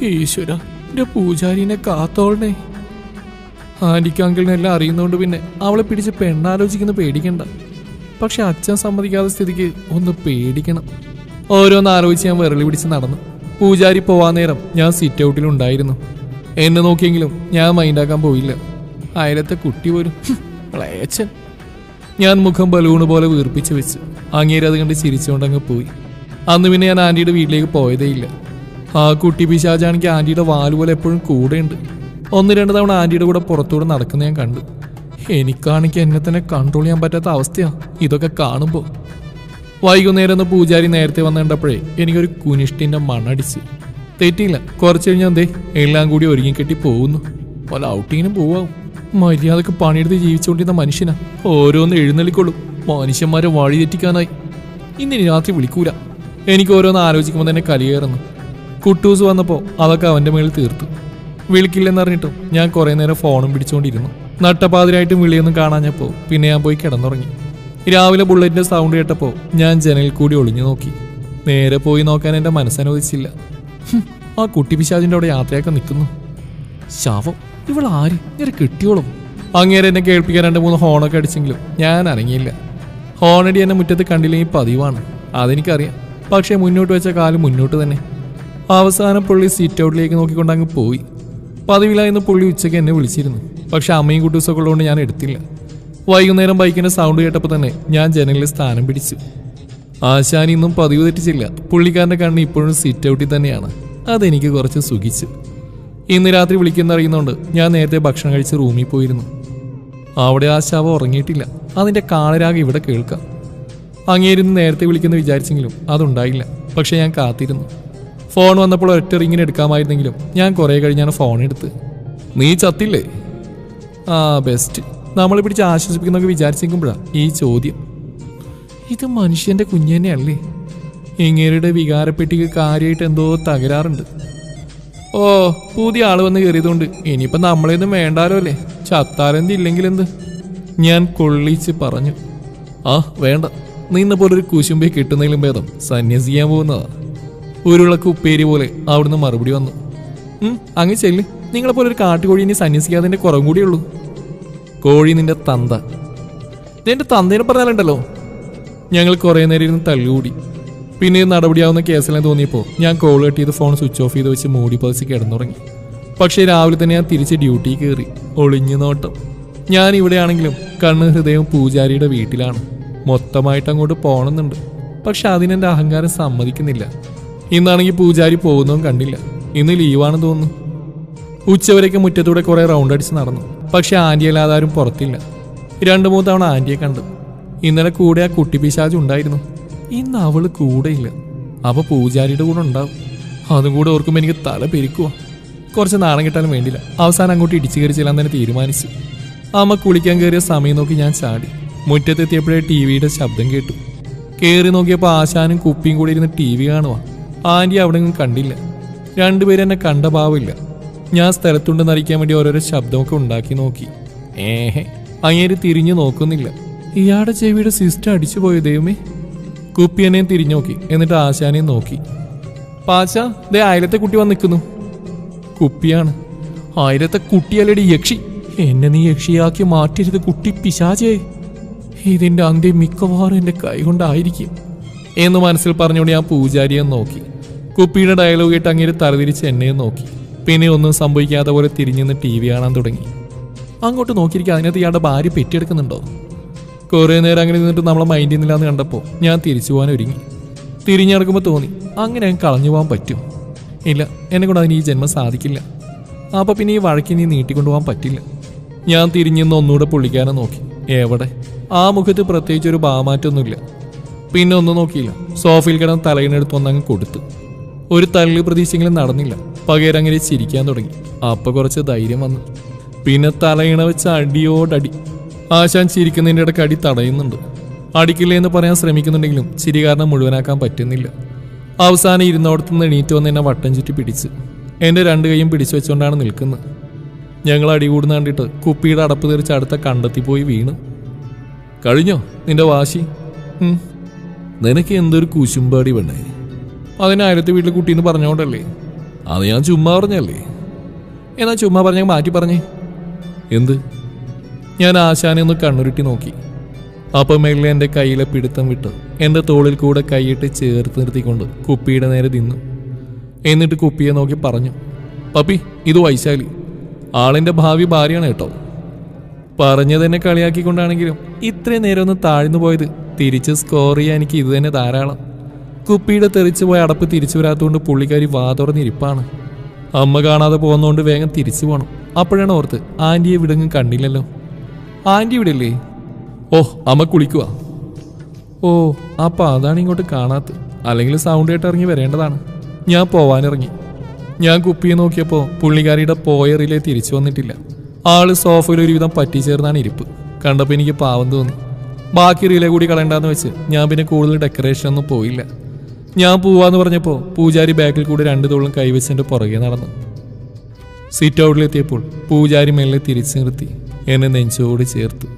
ഈശ്വര, എന്റെ പൂജാരിനെ കാത്തോളണേ. ആന്റിക്ക് അങ്കിളിനെല്ലാം അറിയുന്നതുകൊണ്ട് പിന്നെ അവളെ പിടിച്ച് പെണ്ണാലോചിക്കുന്ന പേടിക്കണ്ട. പക്ഷെ അച്ഛൻ സമ്മതിക്കാത്ത സ്ഥിതിക്ക് ഒന്ന് പേടിക്കണം. ഓരോന്ന് ആലോചിച്ച് ഞാൻ വിരളി പിടിച്ച് നടന്നു. പൂജാരി പോവാൻ നേരം ഞാൻ സിറ്റ് ഔട്ടിലുണ്ടായിരുന്നു. എന്നെ നോക്കിയെങ്കിലും ഞാൻ മൈൻഡാക്കാൻ പോയില്ല. അയലത്തെ കുട്ടി പോലും അച്ഛൻ. ഞാൻ മുഖം ബലൂണ് പോലെ വീർപ്പിച്ച് വെച്ച് അങ്ങേരത് കണ്ട് ചിരിച്ചുകൊണ്ടങ്ങ് പോയി. അന്ന് പിന്നെ ഞാൻ ആന്റിയുടെ വീട്ടിലേക്ക് പോയതേ ഇല്ല. ആ കുട്ടി പിശാചാണെങ്കിൽ ആന്റിയുടെ വാലുപോലെ എപ്പോഴും കൂടെയുണ്ട്. 1-2 തവണ ആന്റിയുടെ കൂടെ പുറത്തൂടെ നടക്കുന്ന ഞാൻ കണ്ടു. എനിക്കാണെങ്കിൽ എന്നെ തന്നെ കൺട്രോൾ ചെയ്യാൻ പറ്റാത്ത അവസ്ഥയാണ് ഇതൊക്കെ കാണുമ്പോൾ. വൈകുന്നേരം ഒന്ന് പൂജാരി നേരത്തെ വന്ന് കണ്ടപ്പോഴേ എനിക്കൊരു കുനിഷ്ടിന്റെ മണ്ണടിച്ച്. തെറ്റിയില്ല. കുറച്ച് കഴിഞ്ഞാൽ എന്തേ എല്ലാം കൂടി ഒരുങ്ങിക്കെട്ടി പോകുന്നു. പല ഔട്ടിങ്ങിനും പോവാം. മര്യാദക്ക് പണിയെടുത്ത് ജീവിച്ചുകൊണ്ടിരുന്ന മനുഷ്യനാ ഓരോന്ന് എഴുന്നള്ളിക്കൊള്ളും. മനുഷ്യന്മാരെ വഴി തെറ്റിക്കാനായി. ഇന്നിനി രാത്രി വിളിക്കൂല. എനിക്ക് ഓരോന്ന് ആലോചിക്കുമ്പോൾ തന്നെ കലിയേറുന്നു. കുട്ടൂസ് വന്നപ്പോൾ അതൊക്കെ അവൻ്റെ മേളിൽ തീർത്തു. വിളിക്കില്ലെന്നറിഞ്ഞിട്ടും ഞാൻ കുറേ നേരം ഫോണും പിടിച്ചുകൊണ്ടിരുന്നു. നട്ടപ്പാതിരായിട്ടും വിളിയൊന്നും കാണാഞ്ഞപ്പോൾ പിന്നെ ഞാൻ പോയി കിടന്നുറങ്ങി. രാവിലെ ബുള്ളറ്റിന്റെ സൗണ്ട് കേട്ടപ്പോൾ ഞാൻ ജനലിൽ കൂടി ഒളിഞ്ഞു നോക്കി. നേരെ പോയി നോക്കാൻ എൻ്റെ മനസ്സനുവദിച്ചില്ല. ആ കുട്ടി പിശാചിൻ്റെ അവിടെ യാത്രയൊക്കെ നിൽക്കുന്നു. ശവം, ഇവളാര്? ഇങ്ങനെ കിട്ടിയോളും. അങ്ങേരെ എന്നെ കേൾപ്പിക്കാൻ 2-3 ഹോണൊക്കെ അടിച്ചെങ്കിലും ഞാൻ അനങ്ങിയില്ല. ഹോണടി എന്നെ മുറ്റത്ത് കണ്ടില്ലെങ്കിൽ പതിവാണ്, അതെനിക്കറിയാം. പക്ഷേ മുന്നോട്ട് വെച്ച കാലം മുന്നോട്ട് തന്നെ. അവസാനം പുള്ളി സീറ്റ് ഔട്ടിലേക്ക് നോക്കിക്കൊണ്ട് അങ്ങ് പോയി. പതിവിലായിരുന്നു പുള്ളി ഉച്ചയ്ക്ക് എന്നെ വിളിച്ചിരുന്നു. പക്ഷെ അമ്മയും കുട്ടൂസൊക്കെ ഉള്ളതുകൊണ്ട് ഞാൻ എടുത്തില്ല. വൈകുന്നേരം ബൈക്കിന്റെ സൗണ്ട് കേട്ടപ്പോൾ തന്നെ ഞാൻ ജനലിൽ സ്ഥാനം പിടിച്ചു. ആശാനി ഇന്നും പതിവ് തെറ്റിച്ചില്ല. പുള്ളിക്കാരൻ്റെ കണ്ണ് ഇപ്പോഴും സീറ്റ് ഔട്ടിൽ തന്നെയാണ്. അതെനിക്ക് കുറച്ച് സുഖിച്ചു. ഇന്ന് രാത്രി വിളിക്കുന്നറിയുന്നതുകൊണ്ട് ഞാൻ നേരത്തെ ഭക്ഷണം കഴിച്ച് റൂമിൽ പോയിരുന്നു. അവിടെ ആ ശവം ഉറങ്ങിയിട്ടില്ല. അതിൻ്റെ കാളരാഗം ഇവിടെ കേൾക്കാം. അങ്ങേരുന്ന് നേരത്തെ വിളിക്കുന്ന വിചാരിച്ചെങ്കിലും അതുണ്ടായില്ല. പക്ഷെ ഞാൻ കാത്തിരുന്നു. ഫോൺ വന്നപ്പോൾ ഒറ്റ റിങ്ങിന് എടുക്കാമായിരുന്നെങ്കിലും ഞാൻ കുറേ കഴിഞ്ഞാണ് ഫോൺ എടുത്ത്. നീ ചത്തില്ലേ? ആ ബെസ്റ്റ്. നമ്മളെ പിടിച്ച് ആശ്വസിപ്പിക്കുന്നൊക്കെ വിചാരിച്ചിരിക്കുമ്പോഴാണ് ഈ ചോദ്യം. ഇത് മനുഷ്യൻ്റെ കുഞ്ഞു തന്നെയല്ലേ? ഇങ്ങേരുടെ വികാരപ്പെട്ടിക്ക് കാര്യമായിട്ട് എന്തോ തകരാറുണ്ട്. ഓ, പുതിയ ആള് വന്ന് കയറിയതുകൊണ്ട് ഇനിയിപ്പം നമ്മളെയൊന്നും വേണ്ടാലോ അല്ലേ? ചത്താലെന്തില്ലെങ്കിലെന്ത്? ഞാൻ കൊള്ളിച്ച് പറഞ്ഞു. ആ വേണ്ട, നിന്ന പോലെ ഒരു കുശുമ്പെ കിട്ടുന്നതിലും ഭേദം സന്യസിക്കാൻ പോകുന്നതാ. ഉരുളക്ക് ഉപ്പേരി പോലെ അവിടുന്ന് മറുപടി വന്നു. അങ്ങ് ചെല്ല്. നിങ്ങളെപ്പോലെ ഒരു കാട്ടുകോഴി ഇനി സന്യസിക്കാതിൻ്റെ കുറവും കൂടിയുള്ളൂ. കോഴി നിന്റെ തന്ത. ഇതെൻ്റെ തന്തേനെ പറഞ്ഞാലുണ്ടല്ലോ. ഞങ്ങൾ കുറേ നേരം ഇരുന്ന് തല്ലുകൂടി. പിന്നെ നടപടിയാവുന്ന കേസെല്ലാം തോന്നിയപ്പോൾ ഞാൻ കോൾ കട്ട് ചെയ്ത് ഫോൺ സ്വിച്ച് ഓഫ് ചെയ്ത് വെച്ച് മൂടി പതിച്ച് കിടന്നുറങ്ങി. പക്ഷേ രാവിലെ തന്നെ ഞാൻ തിരിച്ച് ഡ്യൂട്ടി കയറി. ഒളിഞ്ഞു നോട്ടം. ഞാൻ ഇവിടെയാണെങ്കിലും കണ്ണ് ഹൃദയവും പൂജാരിയുടെ വീട്ടിലാണ്. മൊത്തമായിട്ട് അങ്ങോട്ട് പോകണമെന്നുണ്ട്. പക്ഷെ അതിനെൻ്റെ അഹങ്കാരം സമ്മതിക്കുന്നില്ല. ഇന്നാണെങ്കിൽ പൂജാരി പോകുന്നതും കണ്ടില്ല. ഇന്ന് ലീവാണെന്ന് തോന്നുന്നു. ഉച്ചവരേക്ക് മുറ്റത്തൂടെ കുറേ റൗണ്ട് അടിച്ച് നടന്നു. പക്ഷെ ആൻറ്റിയല്ലാതെ ആരും പുറത്തില്ല. 2-3 തവണ ആൻറ്റിയെ കണ്ടു. ഇന്നലെ കൂടെ ആ കുട്ടി പിശാച് ഉണ്ടായിരുന്നു. ഇന്ന് അവള് കൂടെയില്ല. അപ്പോൾ പൂജാരിയുടെ കൂടെ ഉണ്ടാവും. അതും കൂടെ ഓർക്കുമ്പോൾ എനിക്ക് തല പെരുക്കുക. കുറച്ച് നാണം കിട്ടാനും വേണ്ടില്ല. അവസാനം അങ്ങോട്ട് ഇടിച്ചു കയറി ചെല്ലാൻ തന്നെ തീരുമാനിച്ചു. അമ്മ കുളിക്കാൻ കയറിയ സമയം നോക്കി ഞാൻ ചാടി. മുറ്റത്തെത്തിയപ്പോഴേ ടിവിയുടെ ശബ്ദം കേട്ടു. കയറി നോക്കിയപ്പോൾ ആശാനും കുപ്പിയും കൂടി ഇരുന്ന് ടി വി കാണുക. ആൻറ്റി അവിടെ ഒന്നും കണ്ടില്ല. 2 പേരും എന്നെ കണ്ട ഭാവമില്ല. ഞാൻ സ്ഥലത്തുണ്ടെന്ന് അറിയിക്കാൻ വേണ്ടി ഓരോരോ ശബ്ദമൊക്കെ ഉണ്ടാക്കി നോക്കി. അങ്ങേര് തിരിഞ്ഞു നോക്കുന്നില്ല. ഇയാളുടെ ചെവിയുടെ സിസ്റ്റം അടിച്ചു പോയ ദൈവമേ. കുപ്പി എന്നെയും തിരിഞ്ഞു നോക്കി. എന്നിട്ട് ആശാനെയും നോക്കി. പാച്ച, ദേ അയലത്തെ കുട്ടി വന്ന് നിൽക്കുന്നു. കുപ്പിയാണ്. അയലത്തെ കുട്ടിയല്ലടി യക്ഷി. എന്നെ നീ യക്ഷിയാക്കി മാറ്റരുത് കുട്ടി പിശാചേ. ഇതിൻ്റെ അന്ത്യം മിക്കവാറും എൻ്റെ കൈ കൊണ്ടായിരിക്കും എന്ന് മനസ്സിൽ പറഞ്ഞുകൊണ്ട് ഞാൻ പൂജാരിയെ നോക്കി. കുപ്പിയുടെ ഡയലോഗ് കേട്ട് അങ്ങേര് തലതിരിച്ച് എന്നെയും നോക്കി. പിന്നെ ഒന്നും സംഭവിക്കാത്ത പോലെ തിരിഞ്ഞെന്ന് ടി വി കാണാൻ തുടങ്ങി. അങ്ങോട്ട് നോക്കിയിരിക്കുക. അതിനകത്ത് ഇയാളുടെ ഭാര്യ പെറ്റിയെടുക്കുന്നുണ്ടോ? കുറേ നേരം അങ്ങനെ നിന്നിട്ട് നമ്മളെ മൈൻഡ് ചെയ്യുന്നില്ലാന്ന് കണ്ടപ്പോൾ ഞാൻ തിരിച്ചു പോകാൻ ഒരുങ്ങി. തിരിഞ്ഞിറക്കുമ്പോൾ തോന്നി അങ്ങനെ ഞാൻ കളഞ്ഞു പോകാൻ പറ്റും. ഇല്ല, എന്നെ കൊണ്ട് അതിന് ഈ ജന്മം സാധിക്കില്ല. അപ്പോൾ പിന്നെ ഈ വഴക്കി നീ നീട്ടിക്കൊണ്ടുപോകാൻ പറ്റില്ല. ഞാൻ തിരിഞ്ഞെന്ന് ഒന്നുകൂടെ പുള്ളിക്കാനെ നോക്കി. എവിടെ? ആ മുഖത്ത് പ്രത്യേകിച്ച് ഒരു ഭാവമാറ്റമൊന്നുമില്ല. പിന്നെ ഒന്നും നോക്കിയില്ല. സോഫയിൽ കിടന്ന് തലയിനെടുത്ത് ഒന്നങ്ങ് കൊടുത്തു. ഒരു തള്ളി പ്രതീക്ഷയെങ്കിലും നടന്നില്ല. പകരം അങ്ങനെ ചിരിക്കാൻ തുടങ്ങി. അപ്പോൾ കുറച്ച് ധൈര്യം വന്നു. പിന്നെ തലയിണ വെച്ച് അടിയോടടി. ആശാൻ ചിരിക്കുന്നതിൻ്റെ ഇടയ്ക്ക് അടി തടയുന്നുണ്ട്. അടിക്കില്ല എന്ന് പറയാൻ ശ്രമിക്കുന്നുണ്ടെങ്കിലും ചിരി കാരണം മുഴുവനാക്കാൻ പറ്റുന്നില്ല. അവസാനം ഇരുന്നോടത്തുനിന്ന് എണീറ്റ് വന്ന് എന്നെ വട്ടം ചുറ്റി പിടിച്ച് എൻ്റെ 2 കൈയും പിടിച്ചു വെച്ചുകൊണ്ടാണ് നിൽക്കുന്നത്. ഞങ്ങൾ അടികൂടുന്ന കണ്ടിട്ട് കുപ്പിയുടെ അടപ്പ് തെറിച്ച് അടുത്ത കണ്ടെത്തി പോയി വീണ്. കഴിഞ്ഞോ നിന്റെ വാശി? നിനക്ക് എന്തൊരു കുശുമ്പാടി വേണ്ടേ? അതിന് അയലത്തെ വീട്ടിൽ കുട്ടീന്ന് പറഞ്ഞോണ്ടല്ലേ. അത് ഞാൻ ചുമ്മാ പറഞ്ഞല്ലേ. എന്നാ ചുമ്മാ പറഞ്ഞ മാറ്റി പറഞ്ഞേ. എന്ത്? ഞാൻ ആശാനെ ഒന്ന് കണ്ണുരുട്ടി നോക്കി. അപ്പം മെല്ലെ എൻ്റെ കയ്യിലെ പിടുത്തം വിട്ട് എൻ്റെ തോളിൽ കൂടെ കൈയിട്ട് ചേർത്ത് നിർത്തിക്കൊണ്ട് കുപ്പിയുടെ നേരെ തിന്നു. എന്നിട്ട് കുപ്പിയെ നോക്കി പറഞ്ഞു, പപ്പി, ഇത് വൈശാലി, ആളിൻ്റെ ഭാവി ഭാര്യയാണ് കേട്ടോ. പറഞ്ഞതെന്നെ കളിയാക്കിക്കൊണ്ടാണെങ്കിലും ഇത്രയും നേരം ഒന്ന് താഴ്ന്നു പോയത് തിരിച്ച് സ്കോർ ചെയ്യാൻ എനിക്ക് ഇത് തന്നെ ധാരാളം. കുപ്പിയുടെ തെറിച്ചു പോയ അടപ്പ് തിരിച്ചു വരാത്തതുകൊണ്ട് പുള്ളിക്കാരി വാതുറന്നിരിപ്പാണ്. അമ്മ കാണാതെ പോകുന്നതുകൊണ്ട് വേഗം തിരിച്ചു പോകണം. അപ്പോഴാണ് ഓർത്ത് ആൻറ്റിയെ വിടങ്ങും കണ്ടില്ലല്ലോ. ആൻറ്റി ഇവിടെ ഇല്ലേ? ഓ, അമ്മ കുളിക്കുക. ഓ, അപ്പം അതാണ് ഇങ്ങോട്ട് കാണാത്തത്. അല്ലെങ്കിൽ സൗണ്ട് കേട്ട് ഇറങ്ങി വരേണ്ടതാണ്. ഞാൻ പോവാനിറങ്ങി. ഞാൻ കുപ്പിയെ നോക്കിയപ്പോൾ പുള്ളിക്കാരിയുടെ പോയ റിലേ തിരിച്ചു വന്നിട്ടില്ല. ആള് സോഫയിൽ ഒരുവിധം പറ്റിച്ചേർന്നാണ് ഇരിപ്പ്. കണ്ടപ്പോൾ എനിക്ക് പാവം തോന്നി. ബാക്കി റിലേ കൂടി കളയണ്ടെന്ന് വെച്ച് ഞാൻ പിന്നെ കൂടുതൽ ഡെക്കറേഷൻ ഒന്നും പോയില്ല. ഞാൻ പോവാന്ന് പറഞ്ഞപ്പോൾ പൂജാരി ബാക്കിൽ കൂടി 2 തോളും കൈവച്ചെൻ്റെ പുറകെ നടന്നു. സിറ്റ് ഔട്ടിലെത്തിയപ്പോൾ പൂജാരി മെല്ലെ തിരിച്ചു നിർത്തി എന്നെ നെഞ്ചോട് ചേർത്തു.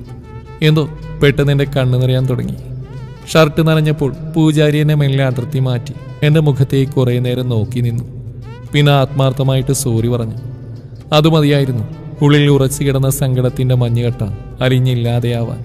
എന്തോ പെട്ടെന്ന് എൻ്റെ കണ്ണ് നിറയാൻ തുടങ്ങി. ഷർട്ട് നനഞ്ഞപ്പോൾ പൂജാരി എന്നെ മെല്ലെ അതിർത്തി മാറ്റി എൻ്റെ മുഖത്തേക്ക് കുറേ നേരം നോക്കി നിന്നു. പിന്നെ ആത്മാർത്ഥമായിട്ട് സോറി പറഞ്ഞു. അത് മതിയായിരുന്നു ഉള്ളിൽ ഉറച്ചു കിടന്ന സങ്കടത്തിൻ്റെ മഞ്ഞുകട്ട അലിഞ്ഞില്ലാതെയാവാൻ.